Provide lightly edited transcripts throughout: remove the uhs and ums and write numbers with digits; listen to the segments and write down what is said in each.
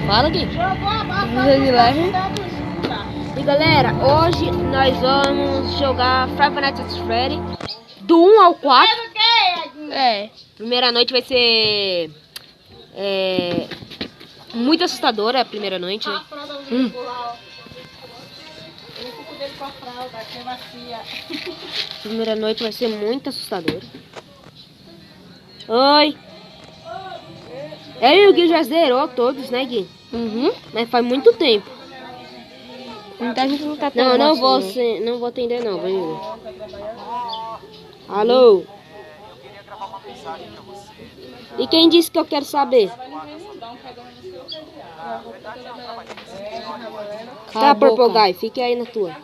Fala aqui. E galera, hoje nós vamos jogar Five Nights at Freddy do 1 ao 4. Primeira noite vai ser muito assustadora a primeira noite. Primeira noite vai ser muito assustadora. Oi! Eu e o Gui já zerou todos, né, Gui? Mas faz muito tempo. Muita gente não tá tendo. Não vou atender não, vai. Alô? E quem disse que eu quero saber? Tá, Purple Guy, fique aí na tua.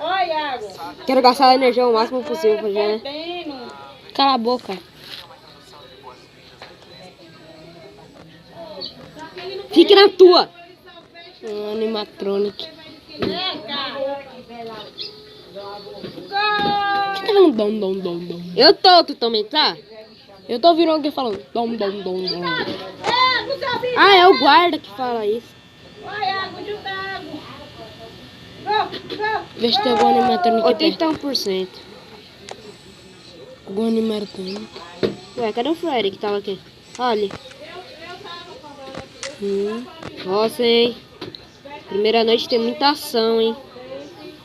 Oi, Iago. Quero gastar a energia o máximo possível pra né? Cala a boca. Fique na tua. Animatronic. Você tá falando dom. Eu tô, tu também tá? Eu tô ouvindo alguém falando dom. Ah, é o guarda que fala isso. Vê se tem algum animatronic perto. 81%. Algum animatronic. Ué, cadê o Freddy que tava aqui? Olha. Nossa, hein? Primeira noite tem muita ação, hein?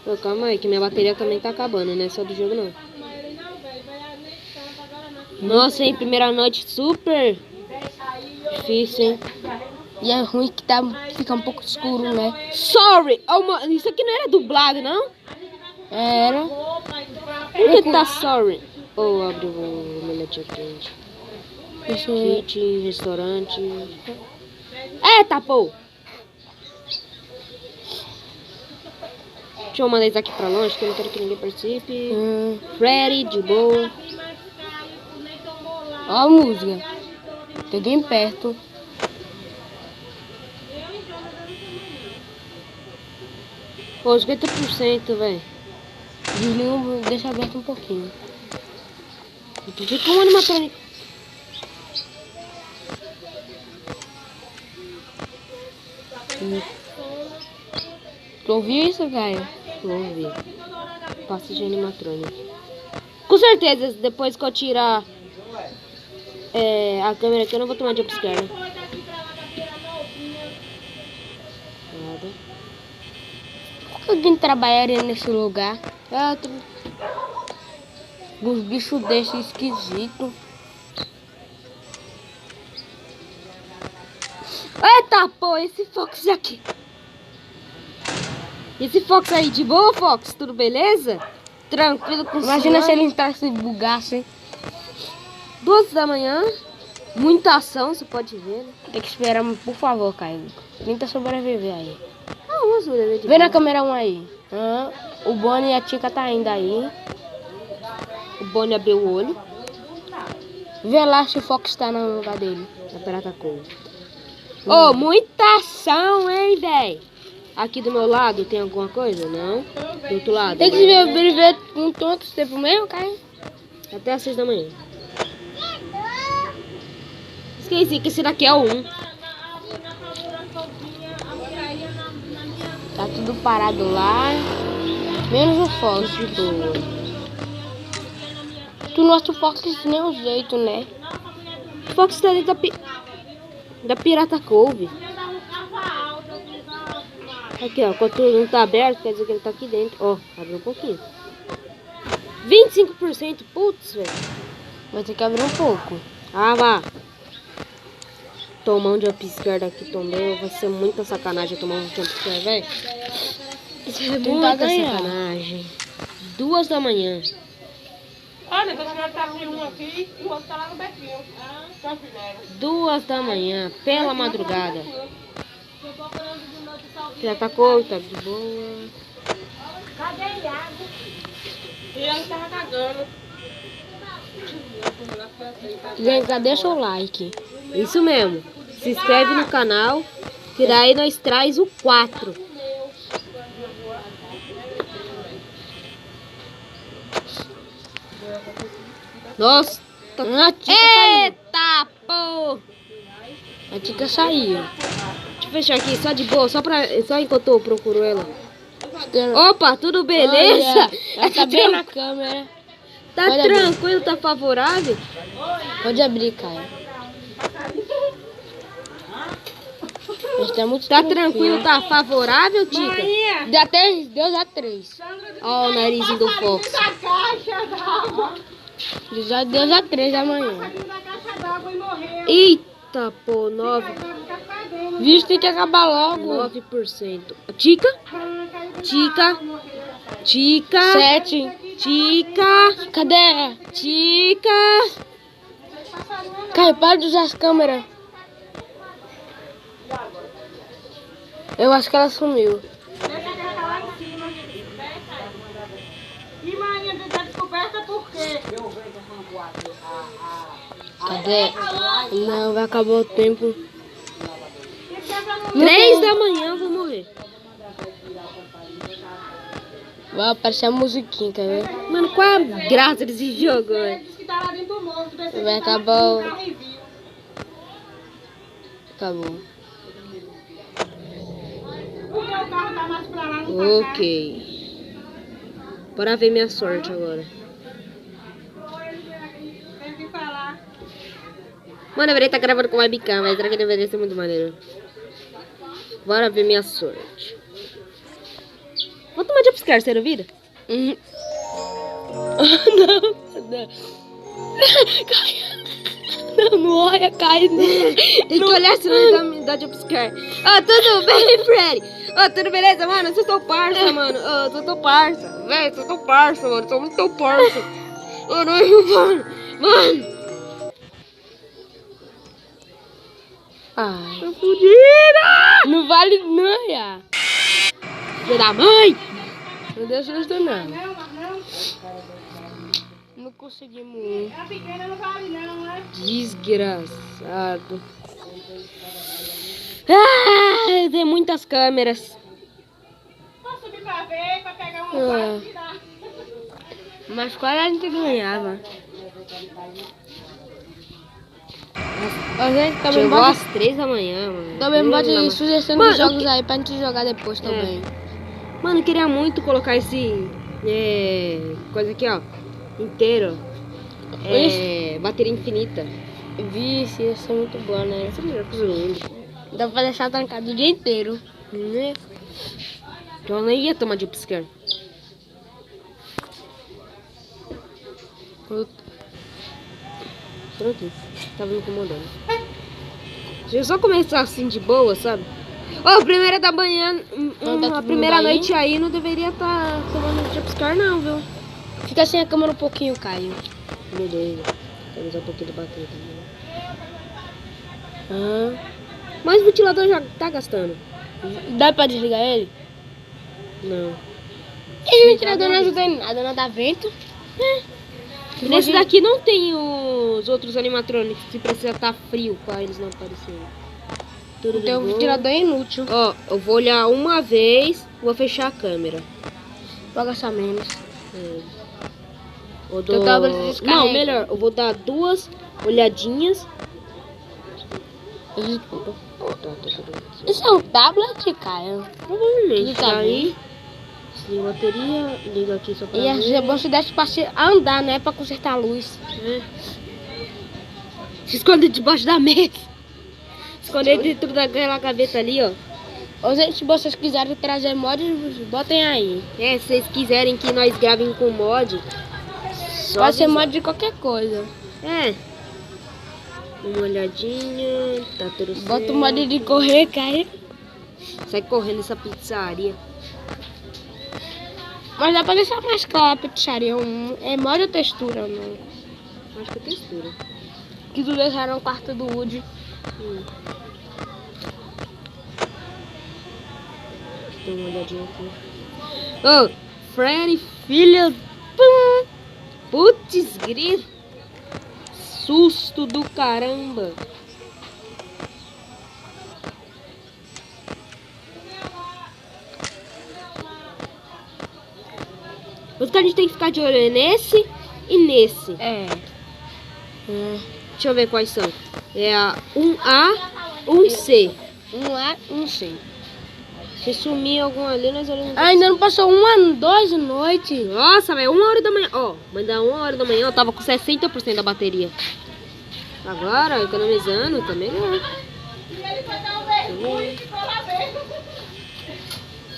Pô, calma aí, que minha bateria também tá acabando, não é só do jogo, não. Nossa, hein? Primeira noite super difícil, hein? E é ruim que fica um pouco escuro, né? Sorry! Oh, isso aqui não era dublado, não? Era. Por que tá sorry? Oh, abre o omelete quente. Kit, restaurante. Eita, pô! Deixa eu mandar isso aqui pra longe, que eu não quero que ninguém participe. Freddy, de boa. Ó a música. Tem alguém perto. Pô, 50%, velho. Desliga, deixa aberto um pouquinho. Fica um animatrônico. Tu ouviu isso, Gaia? Vamos ver. Passa de animatrônico. Com certeza, depois que eu tirar a câmera aqui, eu não vou tomar jumpscare. Nada. Por que alguém trabalharia nesse lugar? Os bichos desses esquisitos. Eita, pô, esse Fox aqui. Esse Fox aí, de boa, Fox? Tudo beleza? Tranquilo com o Imagina senhor? se ele entrasse e bugasse. 2 da manhã. Muita ação, você pode ver, né? Tem que esperar, por favor, Caio. Tenta sobreviver aí. Ah, vamos ver. Vê na câmera 1 aí. O Bonnie e a Tica tá ainda aí. O Bonnie abriu o olho. Vê lá se o Fox tá no lugar dele. A pirata cor. Oh, muita ação, hein, véi? Aqui do meu lado tem alguma coisa? Não. Do outro lado. Tem que sobreviver com tanto tempo mesmo, Caio? Até às 6 da manhã. Esqueci que esse daqui é o 1. Tá tudo parado lá. Menos o Fox. Tu não acha o Fox de nenhum jeito, né? O Fox tá dentro da Pirata Cove. Aqui, ó. Quando não tá aberto, quer dizer que ele tá aqui dentro. Ó, abriu um pouquinho. 25%. Putz, velho. Vai ter que abrir um pouco. Ah, vá. Tomar um jumpscare daqui também. Vai ser muita sacanagem tomar um jumpscare, velho. Isso é muita sacanagem. 2 da manhã. Olha, a senhora tá aqui um aqui e o outro tá lá no bequinho. Já fizeram. 2 da manhã, pela madrugada. Já tá tá de boa. Cadê Iago? Ele tava cagando. Gente, já deixa o like. Isso mesmo. Se inscreve no canal, que daí nós traz o 4. Nossa. A Tica saiu. Eita, pô. A Tica saiu. Deixa eu fechar aqui, só de boa, só enquanto eu procuro ela. Opa, tudo beleza? Olha, ela tá bem na câmera. Tá Pode abrir. tranquilo, tá favorável? Pode abrir, Caio. A gente tá muito Tá tranquilo, tá favorável, Tica? Deu até, deu já 3. Ó o narizinho do Fox. Já deu já 3 da manhã. Eita, pô, 9%. Vixe, tem que acabar logo. 9%. Tica? Tica? Tica? 7. Tica? Cadê? Tica? Caio, para de usar as câmeras. Eu acho que ela sumiu. E manhã tá descoberta por quê? Cadê? Não, vai acabar o tempo. 3 da manhã eu vou morrer. Vai aparecer a musiquinha, quer ver? Mano, qual é a graça desse jogo, velho? Diz que tá lá dentro do morro. Vai acabar o... Carro e viu. Acabou. Porque o carro tá mais pra lá, não tá cá. Ok. Bora ver minha sorte agora. Tem que falar. Mano, eu deveria estar gravando com webcam, mas será que deveria ser muito maneiro? Bora ver minha sorte. Vou tomar jumpscare, você não vira? Não, não. Não olha, Caio. Tem que olhar se não dá jumpscare. Ô, tudo bem, Freddy? Ô, tudo beleza, mano? Eu sou teu parça, mano. Ô, eu sou teu parça. Véi, sou teu parça, mano. Sou muito teu parça. Ô, não, mano. Mano. Ai, Tô fodida. não vale não, já. Filho da mãe. Não deu susto, não. Não, mas não. Não conseguimos. A pequena não vale não, né? Desgraçado. Ah, tem muitas câmeras. Posso subir pra ver, pra pegar uma É. parte e tirar. Mas quase a gente ganhava. A gente também Chegou bota, às 3 da manhã, mano. também bota Mano, sugestão Mano, de jogos aí pra gente jogar depois também. Mano, eu queria muito colocar esse coisa aqui, ó, inteiro. Bateria infinita. Vixe, ia ser muito bom, né? Essa é a melhor coisa do mundo. Dá pra deixar trancado o dia inteiro. Né? Então eu nem ia tomar jumpscare. Pronto, tava me incomodando. Deixa eu só começar assim de boa, sabe? Ô, primeira da manhã, Então tá a todo primeira mundo aí? noite aí não deveria estar tomando jumpscare não, viu? Fica sem a câmera um pouquinho, Caio. Beleza. Vou usar um pouquinho da bateria também. Ah, Mas o ventilador já tá gastando. dá pra desligar ele? Não. Esse ventilador não ajuda em nada, não dá vento. Nesse daqui não tem os outros animatrônicos que precisa estar frio pra eles não aparecerem. Tudo de Então o boa. ventilador é inútil. Ó, eu vou olhar uma vez, vou fechar a câmera. Pode gastar menos. Eu Teu tablet descarrega. Não, melhor, eu vou dar 2 olhadinhas. Desculpa. Tá tudo bem. Isso é um tablet, Caio? Provavelmente. Tá Aí, desliga a bateria, liga aqui só pra E ver. é bom se desse pra andar, né? Pra consertar a luz. Se esconde debaixo da mesa. Esconder dentro daquela gaveta ali, ó. Ou gente, se vocês quiserem trazer mods, botem aí. Se vocês quiserem que nós gravem com mod, só Pode ser avisar. mod de qualquer coisa. Uma olhadinha, tá tudo certo. Bota o mod de correr, Caio. Sai correndo essa pizzaria. Mas dá pra deixar mais claro a pizzaria. É mod ou textura, não? Acho que é textura. Que tu deixaram no quarto do Woody. Dá uma olhadinha aqui. Ô, Freddy, filha. Putz, grito. susto do caramba. Os que a gente tem que ficar de olho é nesse e nesse. É. Deixa eu ver quais são. É a 1A, 1C. Um lá, um C. Se sumir algum ali, nós olhamos. Ainda não passou 2 noites. Nossa, velho, 1 hora da manhã. Ó, mas da 1 hora da manhã eu tava com 60% da bateria. Agora, economizando, tá melhor.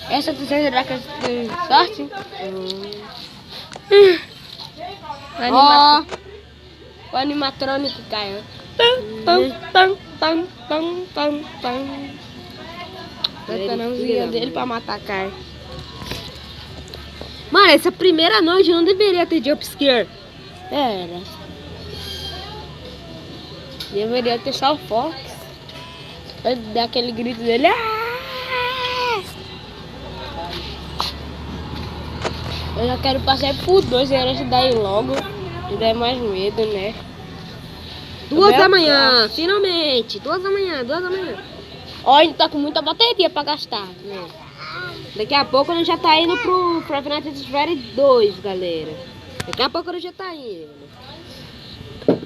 Essa terceira será que tem sorte? Ó, O animatrônico caiu. Tam, tam, tam, tam, tam, tam. Botando a mãozinha dele pra matar a Kai. mano, essa primeira noite não deveria ter jumpscare. Era. Deveria ter só o Fox. Vai dar aquele grito dele. Eu já quero passar por 2 horas daí logo. E daí mais medo, né? 2 da manhã, finalmente. 2 da manhã, 2 da manhã. Ó, a gente tá com muita bateria pra gastar. Daqui a pouco a gente já tá indo pro Five Nights at Freddy's 2, galera. Daqui a pouco a gente já tá indo.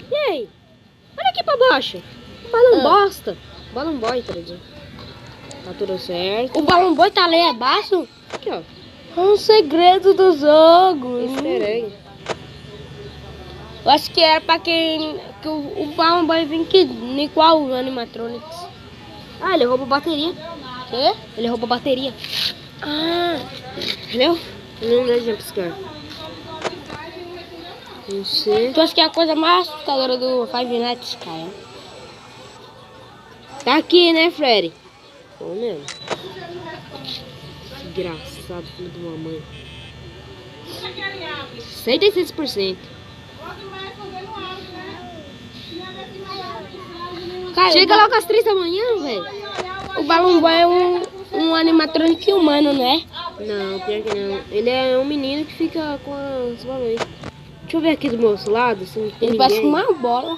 E aí? Olha aqui pra baixo. Balão bosta. Balão boy, tadinho. Tá tudo certo. O Balão Boy tá ali abaixo? Aqui, ó. É um segredo do jogo. Easter egg. Eu acho que era pra quem... Que o Balão Boy vem que... Nem qual o animatronics. Ah, ele rouba bateria. Quê? Ele rouba bateria. Ah, Entendeu? Não é jumpscare. Não sei. tu acha que é a coisa mais assustadora do Five Nights, cara? Tá aqui, né, Freddy? Bom mesmo. Desgraçado, filho de uma mãe. 66%. Cara, Chega logo às 3 da manhã, velho. o Balão Boy é um animatronic humano, né? Não, pior que não. Ele é um menino que fica com os balões. Deixa eu ver aqui do meu lado, se não tem Ele ninguém. parece com uma bola.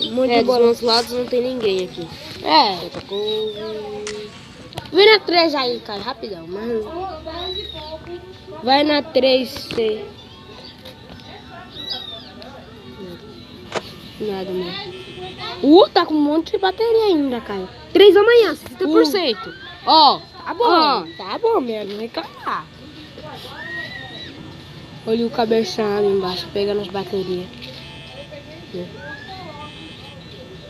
Um monte de Dos bola. meus lados não tem ninguém aqui. É. Tá com... Vem na 3 aí, cara, rapidão. Mas... Vai na 3C. Nada, mano. Tá com um monte de bateria ainda, cara. 3 da manhã, 60%. Ó, tá bom. Ó. Tá bom mesmo, não reclamar. Olha o cabeção ali embaixo, pegando as baterias.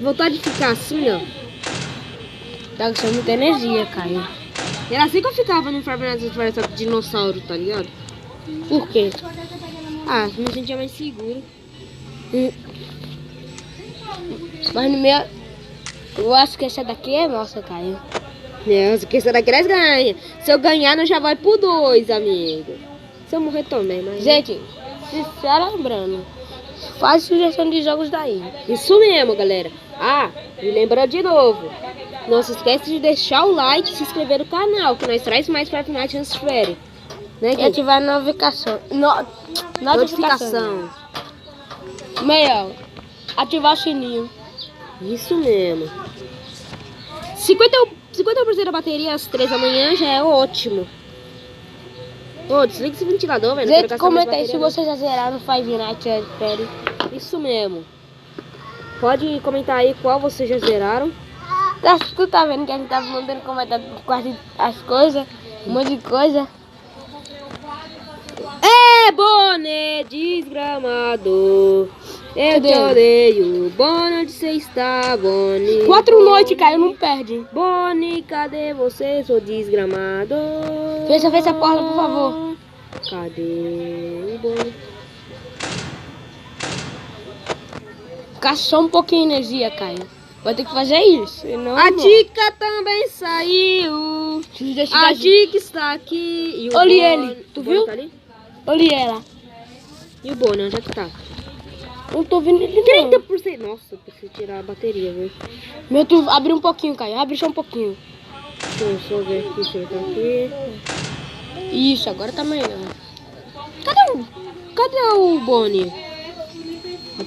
Vontade de ficar assim, ó. Tá gastando muita energia, cara. Era assim que eu ficava no Five Nights at Freddy's, só que dinossauro, tá ligado? Por quê? Ah, me sentia mais seguro. Mas no meu... Eu acho que essa daqui é nossa, cara. Nossa, que essa daqui nós ganha. Se eu ganhar, nós já vai pro 2, amigo. Se eu morrer também, mas... Gente, se lembrando, faz sugestão de jogos daí. Isso mesmo, galera. Ah, e lembrando de novo. Não se esquece de deixar o like e se inscrever no canal, que nós traz mais Five Nights at Freddy's. Né, E Gui? ativar a notificação. Notificação. Melhor, ativar o sininho. Isso mesmo. 50% da bateria às 3 da manhã já é ótimo. Ô, desliga esse ventilador, velho. não quero Gente, gastar mais comenta aí se bateria, vocês já zeraram Five Nights at Freddy's. não. Isso mesmo. Pode comentar aí qual vocês já zeraram. Tu tá vendo que a gente tava mandando comentar quase as coisas, um monte de coisa. É, boné desgramado. Eu te Cadê? odeio. Boni, onde você está, Boni? 4 noites, Caio, não perde. Boni, cadê você, seu desgramado? Fecha a porta, por favor. Cadê o Boni? Gastou um pouquinho de energia, Caio. Vai ter que fazer isso. Senão, A não. Tica também saiu. Deixa A eu Tica está aqui. E o Olha Boni- ele, tu o Boni viu? tá ali? Olha ela. E o Boni, onde é que tá? Não tô vendo ele não. 30%. Nossa, eu preciso tirar a bateria, viu? Meu, tu abre um pouquinho, Caio. Abre só um pouquinho. Deixa eu só ver aqui se ele tá aqui. Isso, agora tá melhor. Cadê o Boni?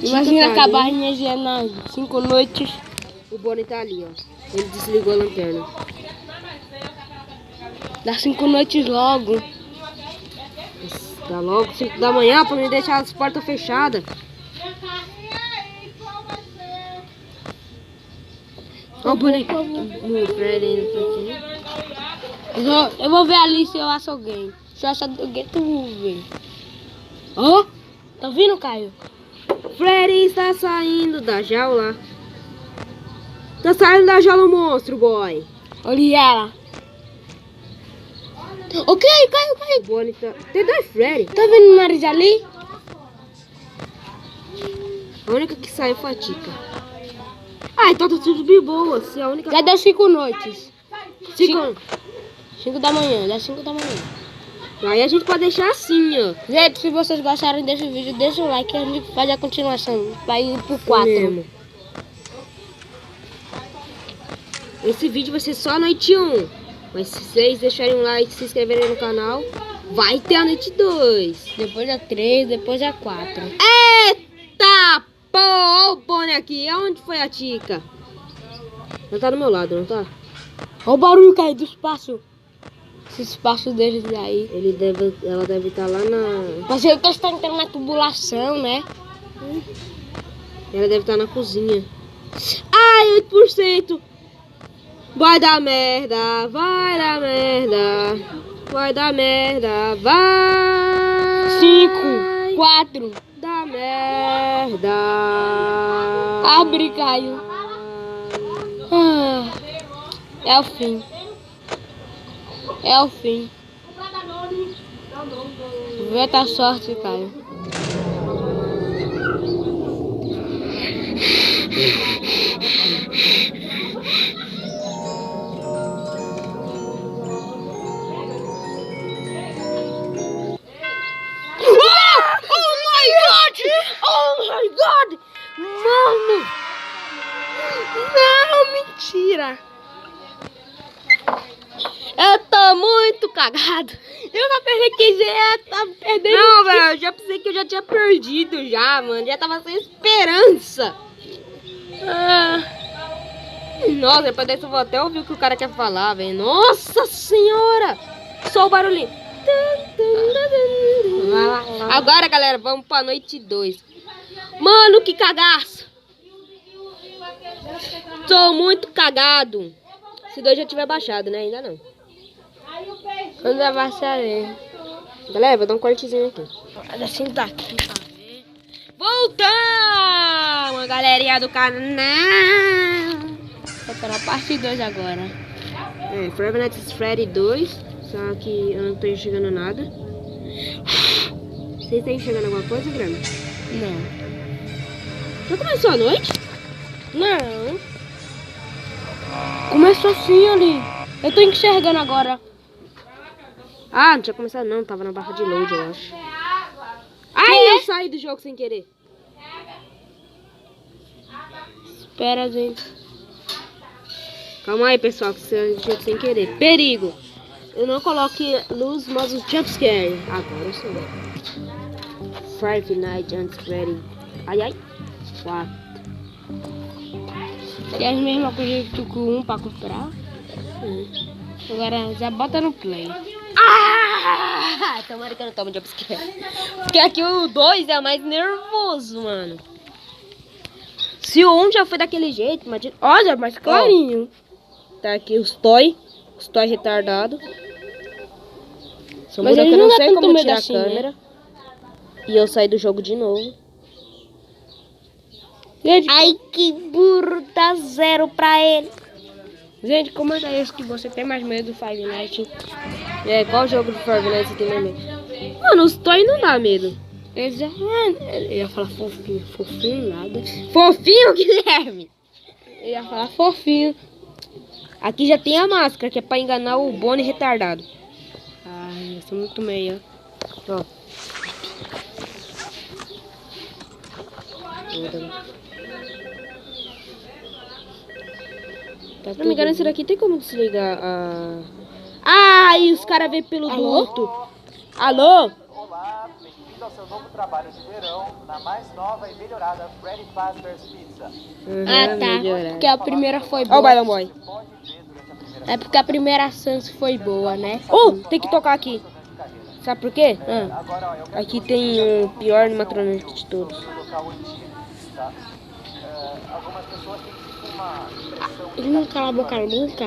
Imagina acabar a energia nas 5 noites. O Bonnie tá ali, ó. Ele desligou a lanterna. Dá 5 noites logo. Dá logo 5 da manhã pra não deixar as portas fechadas. Ó o Bonnie. O Fred ainda tá aqui. Eu vou ver ali se eu acho alguém. Se eu achar alguém, tu vê. Ó, tá ouvindo, Caio? Freddy está saindo da jaula. Tá saindo da jaula o monstro, boy. Olha ela. Ok, Caio. O Bonnie tá... Tem dois Freddy. Tá vendo o nariz ali? A única que saiu foi a Tica. Ah, então tá tudo de boa. Se a única... Já deu 5 noites. 5 da manhã, dá 5 da manhã. Aí a gente pode deixar assim, ó. Gente, se vocês gostaram desse vídeo, deixa o like que a gente faz a continuação. Vai ir pro 4. Mesmo. Esse vídeo vai ser só a noite 1. Mas se vocês deixarem um like e se inscreverem no canal, vai ter a noite 2. Depois a 3, depois a 4. Eita, pô! Olha o Bonnie aqui. Aonde foi a Tica? Ela tá do meu lado, não tá? Olha o barulho, Caio, do espaço. Esse espaço deles aí. Ela deve estar lá na... Mas eu que eles estão entrando na tubulação, né? Ela deve estar na cozinha. Ai, 8%! Vai dar merda, vai dar merda. Vai dar merda, vai. 5, 4. Dá merda. Abre, Caio. Ah, é o fim. É o fim. Vê tua sorte, Caio. Oh my God! Mano! Não, mentira. Eu tô muito cagado. Eu já perdi tá perdendo. Não, velho, eu já pensei que eu já tinha perdido já, mano. Já tava sem esperança. Nossa, depois dessa eu vou até ouvir o que o cara quer falar, velho. Nossa senhora! Só o barulhinho. Agora, galera, vamos pra noite 2. Mano, que cagaço! Tô muito cagado. Se 2 já tiver baixado, né? Ainda não. Quando eu baixarei. Galera, vou dar um cortezinho aqui. Assim tá aqui. Voltamos, galerinha do canal. Tá para a parte 2 agora. É, Five Nights at Freddy 2. Só que eu não tô enxergando nada. Vocês estão enxergando alguma coisa, Grama? Não. Já começou a noite? Não. Começou assim ali. Eu tô enxergando agora. Ah, não tinha começado não. Tava na barra de load, eu acho. Ai, eu saí do jogo sem querer. Espera, gente. Calma aí, pessoal, que você saiu sem querer. Perigo. Eu não coloque luz, mas o jumpscare. Agora eu sou. Five Nights at Freddy. Ai, ai. 4. É a mesma coisa que tu com 1 pra comprar. Agora já bota no play. Ah! Tomara que eu não tome jumpscare. Porque aqui o 2 é o mais nervoso, mano. Se o 1 já foi daquele jeito, mas... Olha, mais clarinho. Tá aqui os toy retardados. Só Mas muda que ele eu não não dá sei tanto como medo tirar assim, a câmera. E eu saí do jogo de novo. Gente, Ai, que burro, dá 0 pra ele. gente, comenta aí que você tem mais medo do Five Nights. É, qual jogo do Five Nights você tem mais medo? Mano, os toy não dá medo. Ele ia falar fofinho, fofinho nada. Fofinho, Guilherme. Ele ia falar fofinho. Aqui já tem a máscara, que é pra enganar o Bonnie retardado. Ai, eu sou muito meia. Ó. Se não me engano, esse daqui tem como desligar a... Ah, e os caras vêm pelo Alô? duto. Alô? Olá, bem-vindo ao seu seu novo trabalho de verão na mais nova e melhorada Freddy Fazbear's Pizza. Ah, tá. Porque a primeira foi Ó o boa. Bailão Boy. Pode ver durante a primeira É porque a primeira chance foi boa, né? Tem que tocar aqui. Sabe por quê? Agora, ó, eu quero Aqui tem o pior animatrônico de todos. um local antigo, tá? Algumas pessoas têm tipo uma impressão Ele não cala a boca nunca.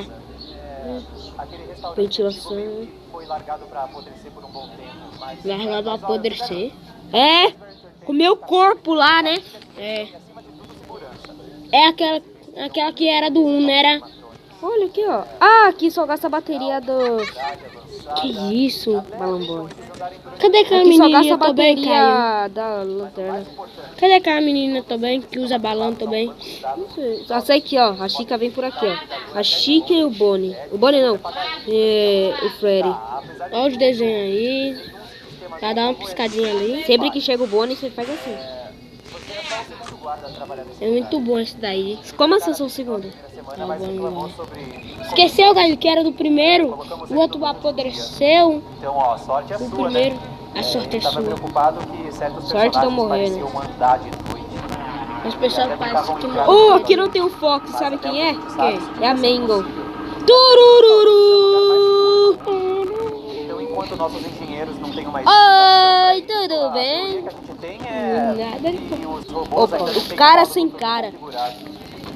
aquele restaurante Ventilação. foi largado pra apodrecer por um bom tempo, mas Largado a apodrecer. É, comeu o corpo lá, né? É. É aquela que era do 1, não era? Olha aqui, ó. Ah, aqui só gasta a bateria do... Que isso? Balão Boy. Cadê aquela Aqui só gasta menininha a também, Caio? bateria da lanterna. Cadê aquela menina também que usa balão também? Não sei. Só sei que, ó, a Chica vem por aqui, ó. A Chica e o Bonnie. O Bonnie não. O Freddy. Olha os desenhos aí. Já dá uma piscadinha ali. Sempre que chega o Bonnie, você faz assim. É muito bom esse daí. Como assim são o segundo? Tá bom. Esqueceu, Caio, que era do primeiro. O outro apodreceu. Então, ó, sorte é O sua, primeiro. né? A sorte é Tava sua. preocupado que certos Sorte de eu personagens morrer, né? pareciam andar de noite. As pessoas parecem que Oh, aqui não tem o Fox, sabe quem é? Quem? É a Mango. Turururu! Então, enquanto nossos engenheiros não têm uma Oi, explicação tudo pra bem? isso, a teoria que a gente tem é Nada. que os robôs Opa, ainda não o têm cara modo sem todo cara. configurado.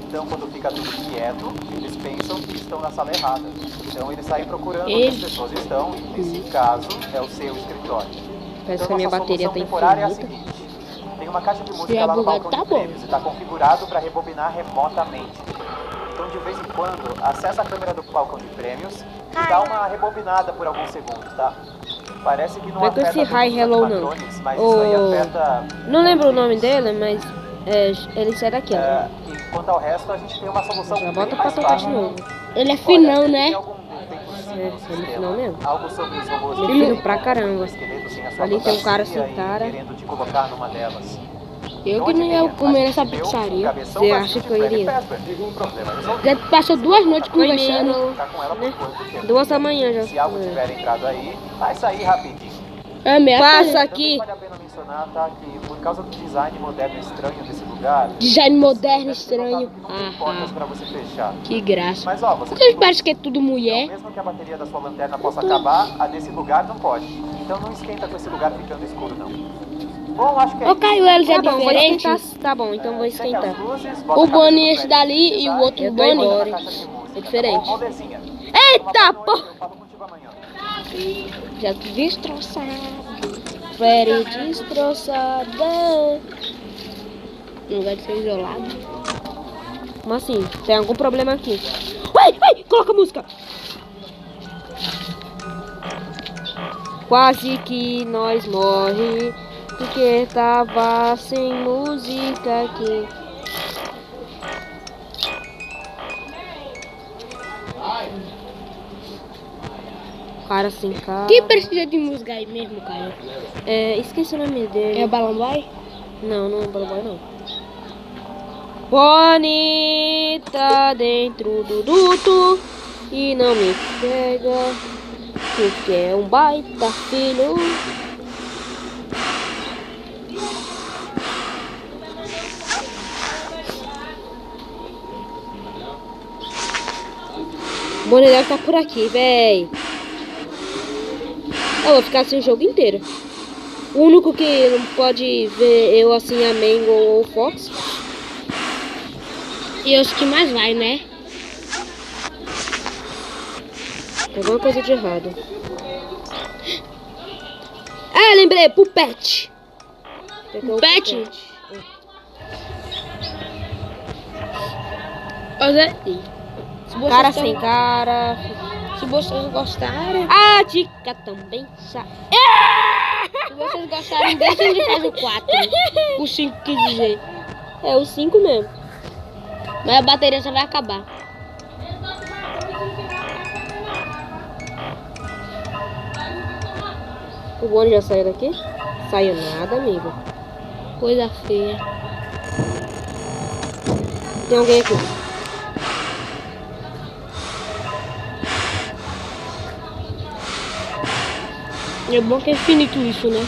Então, quando fica tudo quieto, eles pensam que estão na sala errada. Então, eles saem procurando onde as pessoas estão, e nesse caso, é o seu escritório. Parece Então, que a minha nossa bateria solução tá temporária é a infinita. seguinte. Tem uma caixa de Se música é lá no bugado, balcão tá de bom. prêmios e está configurado para rebobinar remotamente. Então, de vez em quando, acessa a câmera do balcão de prêmios e dá uma rebobinada por alguns segundos, tá? Parece que não Não é com afeta esse todos os Hi Hello, não. animatronics, mas isso aí O- afeta... Não lembro o nome dele, mas ele sai daqui, ó. E quanto ao resto, a gente tem uma solução Já bem bota pra mais tocar de fácil. novo. Ele é finão, né? Tem algum defeitozinho no ele é sistema. finão mesmo. Algo sobre os robôs Ele é que fino pra caramba. esqueleto sem a sua Ali tem um cara fantasia sem e cara. querendo te colocar numa delas. Eu que não ia comer nessa pizzaria. Você acha que eu iria? Já passou 2 noites Foi conversando. mesmo. Ficar com ela por quanto tempo? 2 da manhã já. Se algo tiver entrado aí, vai sair rapidinho. É mesmo. Passa Também aqui. vale a pena mencionar, tá, que por causa do design moderno e estranho desse lugar, Design moderno deve ter notado estranho. que não tem portas pra você fechar. Que graça. Mas ó, você Porque parece que é tudo então, mulher. mesmo que a bateria da sua lanterna possa acabar, a desse lugar não pode. Então não esquenta com esse lugar ficando escuro, não. Bom, acho que é Ô, Caio, eles é Tá bom, vou diferente. esquentar. Tá bom, então vou Segue as esquentar. luzes, bota O a cabeça Bonnie no esse pé dali de e o pesquisar outro Eu tô Bonnie. embora. na caixa de música, É diferente. Tá bom, molezinha? Eita, Boa pô! noite, eu falo contigo amanhã. Já te destroçado. Freddy destroçada. No lugar de ser isolado. Como assim? Tem algum problema aqui? Uai, uai, coloca a música. Quase que nós morre, porque tava sem música aqui. Cara sem cara. Quem precisa de música aí mesmo, Caio? Esqueci o nome dele. É o Balão Boy? Não, não é o Balão Boy, não. Bonnie tá dentro do duto e não me pega, porque é um baita filho. Bonnie deve estar por aqui, véi. Eu vou ficar assim o jogo inteiro. O único que não pode ver eu assim a Mango ou o Fox. E os que mais vai, né? Tem alguma coisa de errado. Ah, lembrei, Pupete. Pupete? Olha aí. Se vocês Cara tão- sem cara. Se vocês gostarem, A dica também sai. se vocês gostarem, deixem de fazer o 4. O 5 quis dizer. É o 5 mesmo. Mas a bateria já vai acabar. O Bonnie já saiu daqui? Saiu nada, amigo. Coisa feia. Tem alguém aqui. É bom que é infinito isso, né?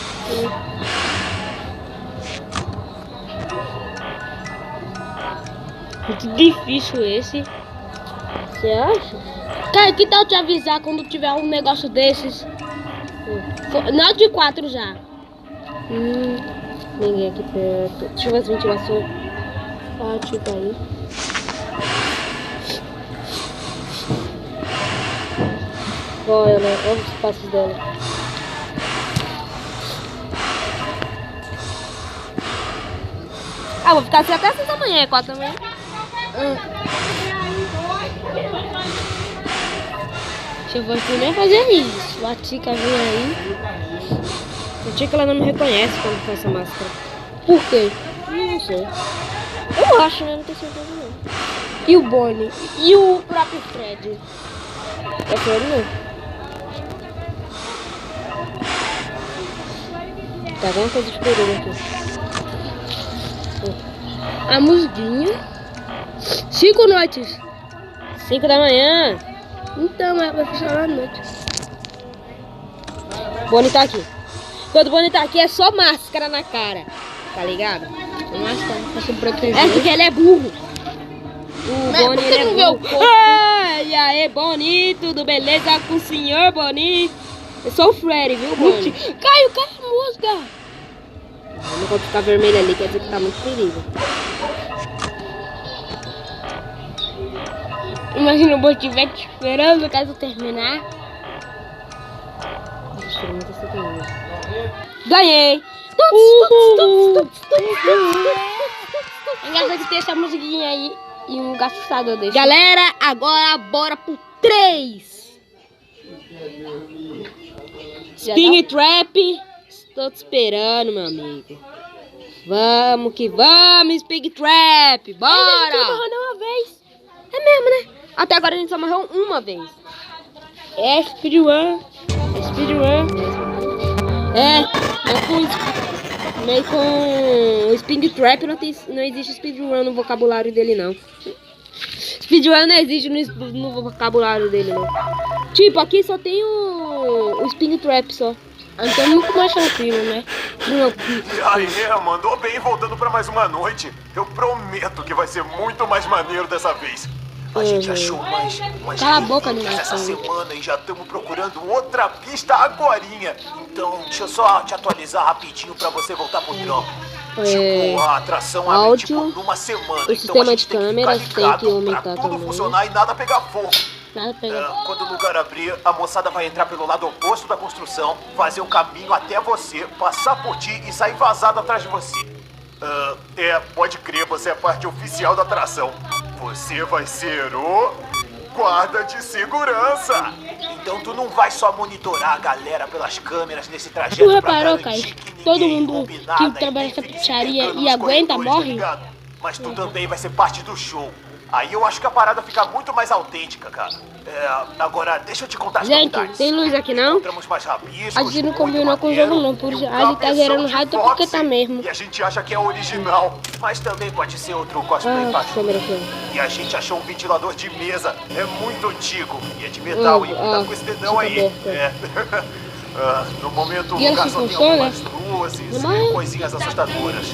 Muito difícil esse. Você acha? Cara, que tal te avisar quando tiver um negócio desses? Não de 4 já. Ninguém aqui perto. Deixa eu ver as ventilações. Ah, tipo aí. Olha, né? Olha os passos dela. Ah, vou ficar assim até 6 da manhã, 4 da manhã. Eu vou primeiro fazer isso. A Tica vem aí. A tia que ela não me reconhece quando faz essa máscara. Por quê? Não sei. Eu acho, né? Não tenho certeza não. E o Bonnie? E o próprio Fred? É sério não. Tá vendo coisa de período aqui? A musguinha. 5 noites. 5 da manhã. Então, mas vai funcionar à noite. Bonnie tá aqui. Quando o Bonnie tá aqui é só máscara na cara. Tá ligado? Máscara, pra se proteger. É porque ele é burro. O Mas Bonnie por que ele é não vê o burro. corpo? Ai, aí, Bonnie, tudo beleza com o senhor, Bonnie? Eu sou o Freddy, viu, Bonnie? Caiu a musga. Não vou ficar vermelho ali, quer dizer que tá muito perigo. Imagina o Bonnie estiver te esperando caso terminar. Ganhei! É engraçado que tem essa musiguinha aí e um gastador desse. Galera, agora bora pro 3. Spin Trap. Estou te esperando, meu amigo. Vamos que vamos, Spin Trap. Mas a gente Bora! morreu uma vez. É mesmo, né? Até agora a gente só morreu uma vez. É speedrun. É speedrun. Meio com o Spin Trap não existe speedrun no vocabulário dele, não. Speedrun não existe no vocabulário dele, não. Tipo, aqui só tem o Spin Trap só. Então é muito mais tranquilo, né? E aí, mandou bem voltando pra mais uma noite. Eu prometo que vai ser muito mais maneiro dessa vez. A gente achou umas Cala a boca, pistas essa animação. semana e já estamos procurando outra pista agorinha. Então, deixa eu só te atualizar rapidinho pra você voltar pro trampo. Tipo, a atração abre áudio, tipo numa semana. o então sistema a gente de tem que câmeras ficar tem que ligado aumentar pra tudo também. funcionar e nada pegar fogo. Nada pega. Quando o lugar abrir, a moçada vai entrar pelo lado oposto da construção, fazer o caminho até você, passar por ti e sair vazado atrás de você. Pode crer, você é parte oficial da atração. Você vai ser o guarda de segurança. Então tu não vai só monitorar a galera pelas câmeras nesse trajeto. Tu reparou, pra garantir Caio? que Todo ninguém mundo roube que nada e trabalha nem nessa fique se pizzaria pegando e nos aguenta, corredores, tá morre? ligado? Mas tu também vai ser parte do show. Aí eu acho que a parada fica muito mais autêntica, cara. Agora, deixa eu te contar as Gente, novidades. tem luz aqui não? Encontramos mais rabiscos, A gente não muito combinou com o maneiro, jogo não, por e isso um a gente tá cabeção gerando de raio porque Foxy. tá mesmo. E a gente acha que é original, mas também pode ser outro cosplay fácil. Câmera aqui, E a gente achou um ventilador de mesa, é muito antigo e é de metal, hein? Cuidado com esse dedão aí. aberta. No momento o E lugar assim só tem funciona? algumas luzes e coisinhas assustadoras.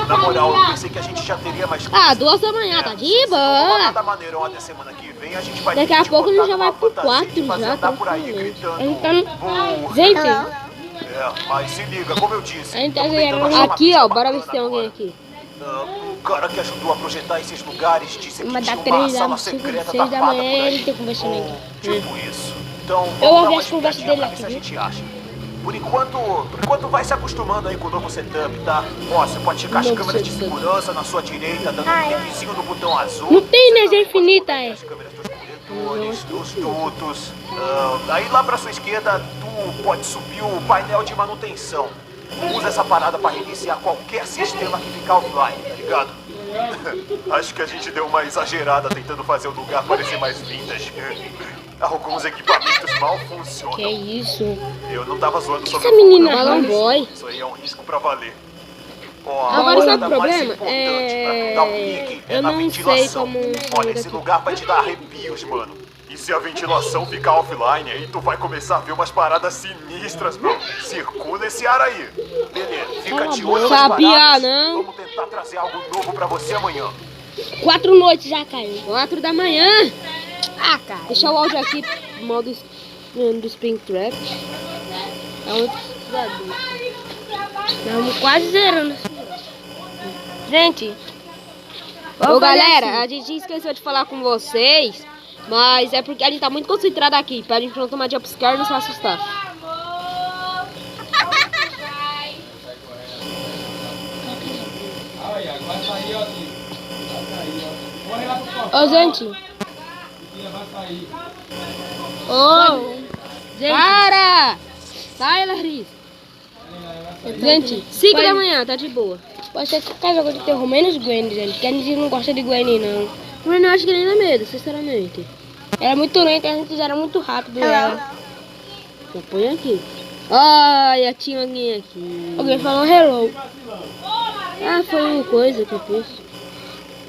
Na moral, eu pensei que a gente já teria mais coisas. Ah, 2 da manhã, tá de Se não rolar boa. nada maneirão até semana que vem, a gente vai Daqui ter a que te pouco a gente botar já vai numa pro fantasia 4 e fazer já, andar por aí tranquilamente. gritando. A gente tá no... "Burra". Gente, Mas se liga, como eu disse. A gente tá tamo tentando zerando. achar uma Aqui, pista ó, bora ver se tem bacana alguém agora. aqui. O cara que ajudou a projetar esses lugares disse que mas tinha dá uma 3 sala da 5, secreta 6 da tapada por manhã aí. ele tem conversando Ou aqui. tipo isso. Então, Eu vamos ouvi dar uma as conversas espiadinha dele pra ver se a aqui, gente acha. Por enquanto vai se acostumando aí com o novo setup, tá? Ó, você pode checar as Novo câmeras de setup. segurança na sua direita, dando um cliquezinho no botão azul. Não tem Você energia também pode infinita, botar é. as câmeras dos corredores, dos dutos. Aí lá pra sua esquerda, tu pode subir o painel de manutenção. Usa essa parada pra reiniciar qualquer sistema que ficar offline, tá ligado? Acho que a gente deu uma exagerada tentando fazer o lugar parecer mais vintage. Alguns equipamentos mal funcionam. Que isso? Eu não tava zoando sobre essa menina o Balão Mas- boy. Isso aí é um risco pra valer. Ó, a Agora, sabe parada o mais problema? importante pra tu dar um link é Eu na não sei ventilação. como Olha, chega esse aqui. lugar vai te dar arrepios, mano. E se a ventilação ficar offline, aí tu vai começar a ver umas paradas sinistras, bro. Circula esse ar aí. Beleza, fica de olho nas Sabia, paradas. não? Vamos tentar trazer algo novo pra você amanhã. 4 noites já, Caio. 4 da manhã. Ah, cara. Deixar o áudio aqui, modo do Springtrap. É muito desesperador. Estamos quase zerando. Gente. Ô galera, a gente esqueceu de falar com vocês, mas é porque a gente tá muito concentrado aqui, pra gente não tomar jumpscare e não se assustar. Ô, gente. Ô, gente. Para! Sai, Larissa. Gente, 5 da manhã, tá de boa. pode ser que qualquer jogo de terror menos Gwen, gente. Que a gente não gosta de Gwen, não. Mas não acho que nem dá medo, sinceramente. Era muito lenta, a gente era muito rápido. Ela. Já põe aqui. Ai, tinha alguém aqui. Alguém falou hello. Ah, foi uma coisa que eu fiz.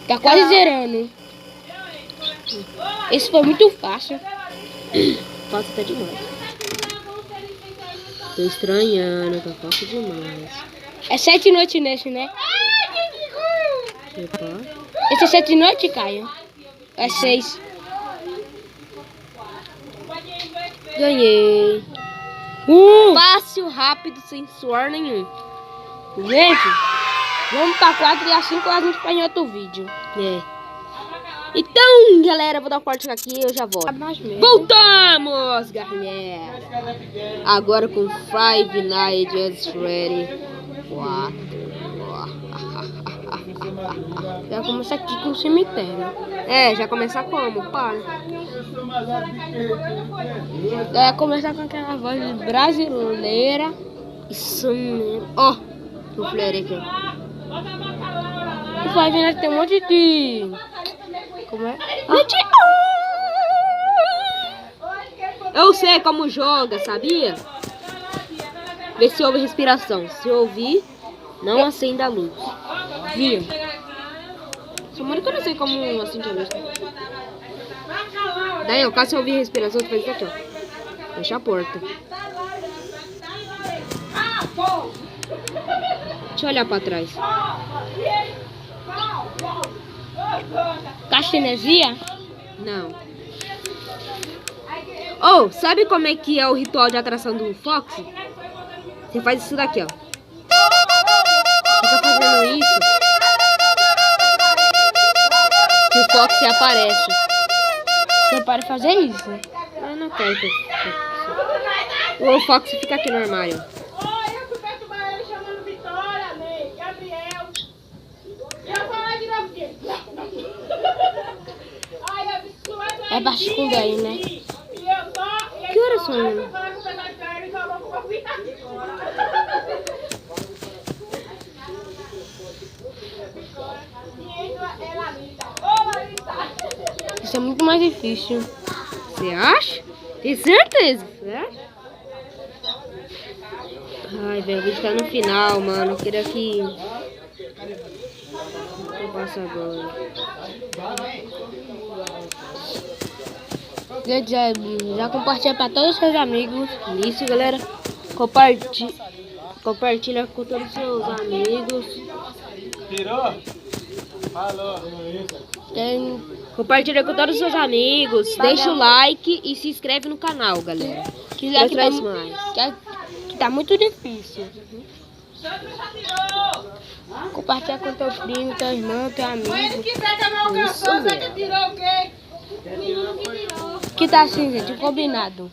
Tá quase zerando. Esse foi muito fácil. Fácil até demais. Tô estranhando, tá fácil demais. É 7 noites nesse, né? Epa. Esse é 7 noites, Caio? É 6. Ganhei. Fácil, rápido, sem suor nenhum. Gente, vamos pra 4 e às 5 a gente faz em outro vídeo. É. Então, galera, vou dar um corte aqui e eu já volto. Mais mesmo. Voltamos, galera. Agora com Five Nights at Freddy 4. Já começa aqui com o cemitério. É, já começa como? Para. Já começar com aquela voz brasileira. Isso mesmo. Ó, o flare aqui. O Five Nights tem um monte de... Como é? Eu sei como joga, sabia? Vê se ouve respiração. Se ouvir, não acenda a luz. Viu? Só que eu não sei como acende a luz. Daí, caso você ouvir respiração, tu faz isso aqui, ó. Fecha a porta. Deixa eu olhar pra trás. Castinesia? Não. Oh, sabe como é que é o ritual de atração do Fox? Você faz isso daqui, ó. Fica fazendo isso. Que o Fox aparece. Você pode fazer isso? Eu não quero que o Fox fica aqui no armário. Oi, eu fui perturbar ele chamando Vitória, Ney, Gabriel. E eu falei de novo que... Ai, eu disse, tu É pra se esconder aí, né? E eu só... Que horas são? Eu falei com o pessoal de cara e falou com o Isso é muito mais difícil. Você acha? Tem certeza? Você acha? Ai, velho, o vídeo tá no final, mano. Eu queria que... Eu passo agora. Gente, já compartilha pra todos os seus amigos. Isso, galera. Compartilha com todos os seus amigos. Compartilha com todos os seus amigos. Deixa o like e se inscreve no canal, galera. Que Já tá, traz mais. que tá muito difícil. Compartilha com teu primo, teu irmão, teu amigo. Isso mesmo. tirou o quê? Que tá assim, gente, combinado.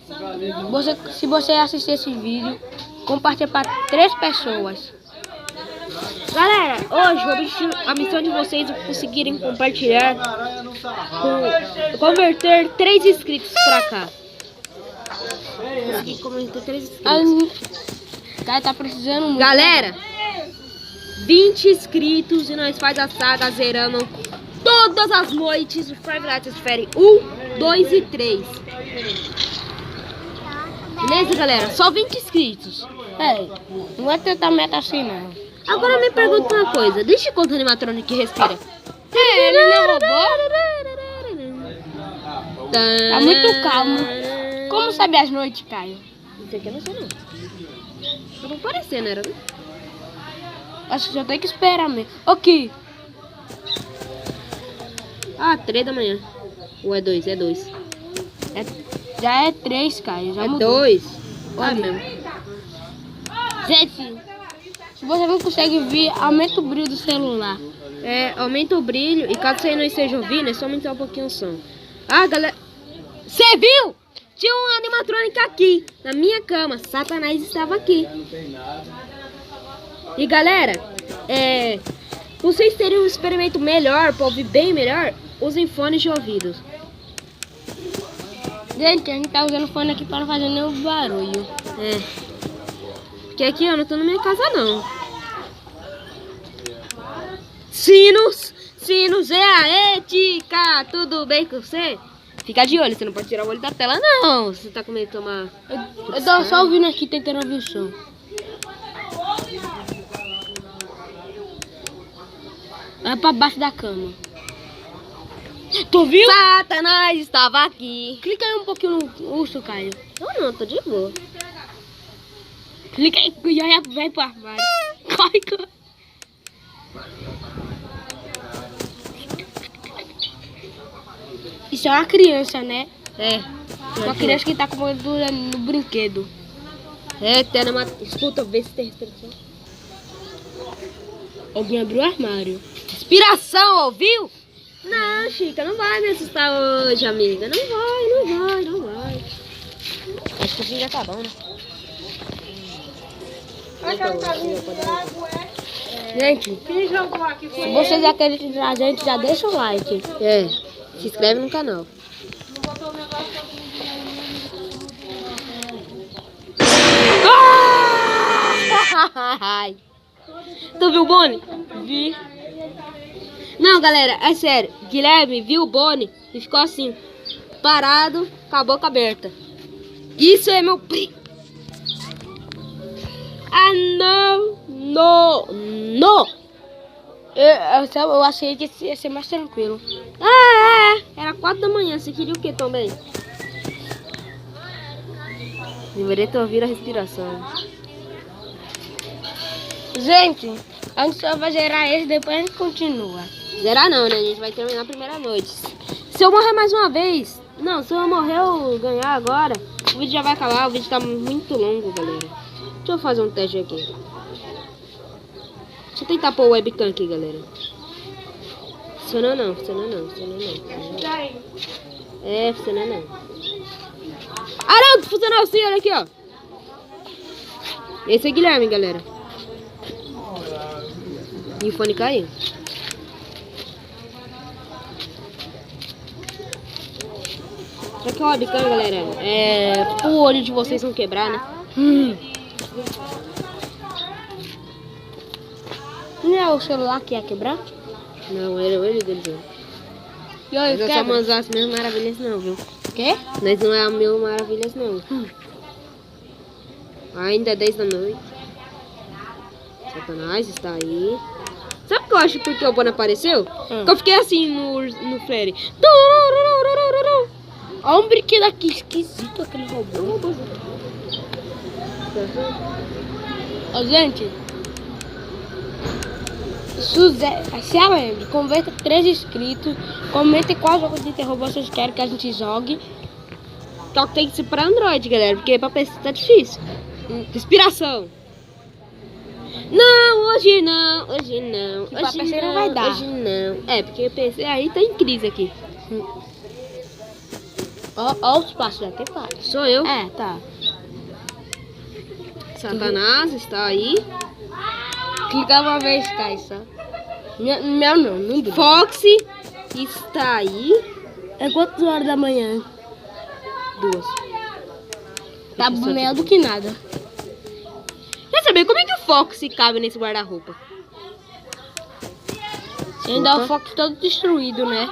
Se você assistir esse vídeo, compartilha pra 3 pessoas. Galera, hoje a missão de vocês é conseguirem compartilhar, converter 3 inscritos pra cá. Consegui converter 3 inscritos. O cara tá precisando muito. Galera, 20 inscritos e nós faz a saga zerando todas as noites do Five Nights at Freddy 1, 2 e 3. Beleza, galera? Só 20 inscritos. Não vai tentar meta assim, não. Agora me pergunta uma coisa. Deixa quanto animatrônico que respira. Ele não roubou? Tá muito calmo. Como sabe as noites, Caio? Isso aqui eu não sei não. Tá bom parecendo, era, né? Acho que já tem que esperar mesmo. Ok. Ah, 3 da manhã. Ou é 2? É 2. Já é 3, Caio. Já É mudou. 2. Olha mesmo. Gente, se você não consegue ver, aumenta o brilho do celular. É, aumenta o brilho. E caso você não esteja ouvindo, é só aumentar um pouquinho o som. Ah, galera. Você viu? Tinha um animatrônica aqui, na minha cama. Satanás estava aqui. E galera, vocês teriam um experimento melhor, pra ouvir bem melhor, usem fones de ouvido. Gente, a gente tá usando fone aqui para não fazer nenhum barulho. Porque aqui eu não tô na minha casa não. Sinos, é a ética, tudo bem com você? Fica de olho, você não pode tirar o olho da tela não. Você tá com medo de tomar... Eu tô só ouvindo aqui, tentando ouvir o som. Vai pra baixo da cama. Tu ouviu? Satanás estava aqui. Clica aí um pouquinho no urso, Caio. Não, tô de boa. Clica aí, já vai pro armário. Corre. Isso é uma criança, né? Uma criança que tá com gordura no brinquedo. Escuta, vê se tem respiração. Alguém abriu o armário. Respiração, ouviu? Não, Chica, não vai me assustar hoje, amiga. Não vai. Acho que o fim já tá bom, né? Gente, se vocês acreditam na gente, já deixa o like. Se inscreve no canal. Tu viu o Bonnie? Vi. Não, galera, é sério. Guilherme viu o Bonnie e ficou assim, parado, com a boca aberta. Isso é meu primo. Ah, não. Eu achei que ia ser mais tranquilo. Era 4 da manhã. Você queria o que também? Deveria ter ouvido a respiração. Gente, a gente só vai zerar esse, depois a gente continua. Zerar não, né? A gente vai terminar a primeira noite. Se eu morrer mais uma vez... Não, se eu morrer ou ganhar agora, o vídeo já vai acabar. O vídeo tá muito longo, galera. Deixa eu fazer um teste aqui. Deixa eu tentar pôr o webcam aqui, galera. Funciona não. Funciona não. Ah, não! Funcionou sim, olha aqui, ó. Esse é Guilherme, galera. E o fone caiu. Será que é o webcam, galera? O olho de vocês não quebrar, né? Não é o celular que ia quebrar? Não, era o olho deles. Não. E aí, Nós não somos as mil maravilhas não, viu? Quê? Nós não é a mil maravilhas não. Ainda é 10 da noite. Satanás está aí. Sabe o que eu acho porque o Bonnie apareceu? Que eu fiquei assim no flare. Olha um brinquedo aqui esquisito, aquele robô. Ô, gente. Se a lembre, converta 3 inscritos. Comentem qual jogo de terror vocês querem que a gente jogue. Só que tem que ser pra Android, galera, porque pra PC tá difícil. Respiração. Não, hoje não. Pra PC não vai dar. Hoje não. Porque o PC aí tá em crise aqui. Ó os passos, já tem passos. Sou eu. Tá. Satanás está aí. Clica uma vez, cai só. Meu não. Foxy está aí. É quantas horas da manhã? 2. Tá melhor do que nada. Quer saber como é que o Foxy cabe nesse guarda-roupa? Ainda o Fox todo destruído, né?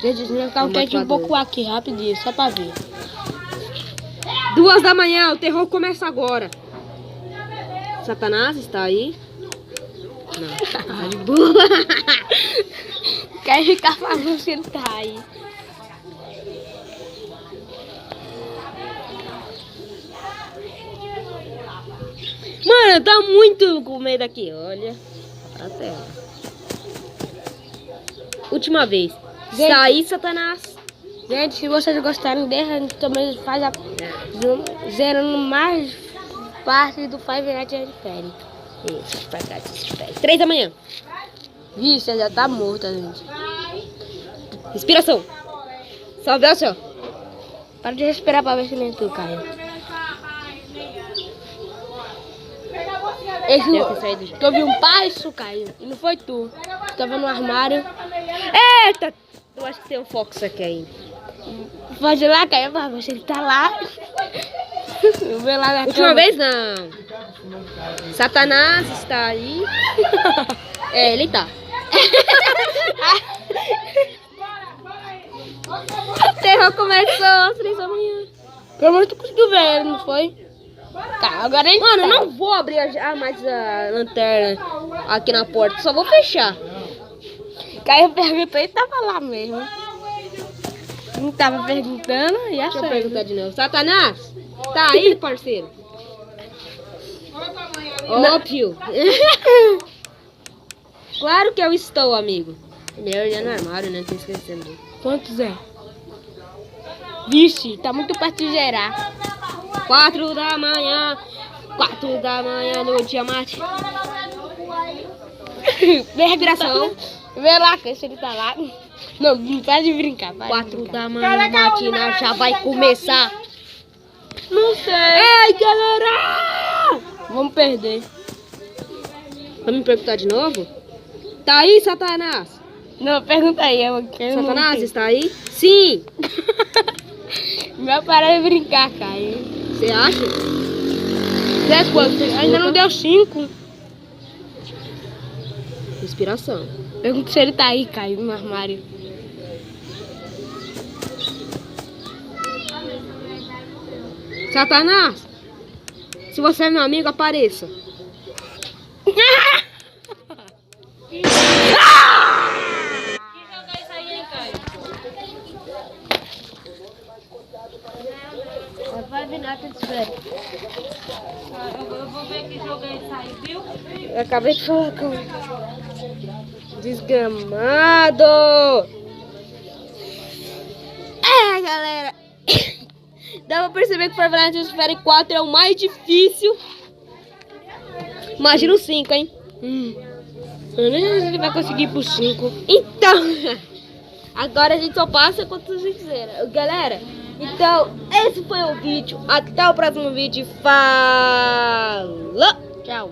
Gente, vou ficar um quietinho um pouco aqui, rapidinho, só pra ver. 2 da manhã, o terror começa agora. Satanás está aí. Não, tá de boa. Quer ficar falando se ele tá aí. Mano, Mano, tá muito com medo aqui. Olha. Pra tela. Última vez. Gente. Saí, Satanás. Gente, se vocês gostarem, deixa, a gente também faz a zerando mais parte do Five Nights at Freddy's. Isso, vai pra 3 da manhã. Vixe, já tá morta, gente. Respiração. Salve ao céu. Para de respirar pra ver se nem tu cai. Esse Deve ter saído já. tu ouviu um passo, Caio. E não foi tu. Tu tava no armário. Eita! Eu acho que tem um Fox aqui ainda. Pode ir lá, Caio. Vai ver se ele tá lá. Eu vou lá na Última cama. vez não. Satanás está aí. É, ele tá. O terror começou às 3 da manhã. Pelo menos tu conseguiu ver ele, não foi? Tá, agora ele Mano, tá. eu não vou abrir mais a lanterna aqui na porta, só vou fechar. Caio perguntou e tava lá mesmo. Não tava perguntando e Deixa eu achou. perguntar de novo. Satanás, tá aí, parceiro? Óbvio. Claro que eu estou, amigo. Ele é olhando no armário, né? Tô esquecendo. Quantos é? Vixe, tá muito perto de gerar. 4 da manhã. 4 da manhã no diamante. Respiração. Vê lá, se ele tá lá. Não, não para de brincar. Para de 4 brincar. da manhã, matina já vai começar. Não sei. Ei, galera! Vamos perder. Vai me perguntar de novo? Tá aí, Satanás? Não, pergunta aí. Eu quero Satanás, está aí? Sim. Não vai parar de brincar, Caio. Você acha? Zé, quanto? Ainda não deu 5. Respiração. Pergunta se ele tá aí, Caio, no armário. Satanás, se você é meu amigo, apareça. Eu acabei de falar com desgramado. É, galera. Dá pra perceber que Five Nights at Freddy's 4 é o mais difícil. Imagina o 5, hein? Eu nem sei se ele vai conseguir ir pro 5. Então, agora a gente só passa quando a gente zera. Galera, então, esse foi o vídeo. Até o próximo vídeo. Falou! Tchau.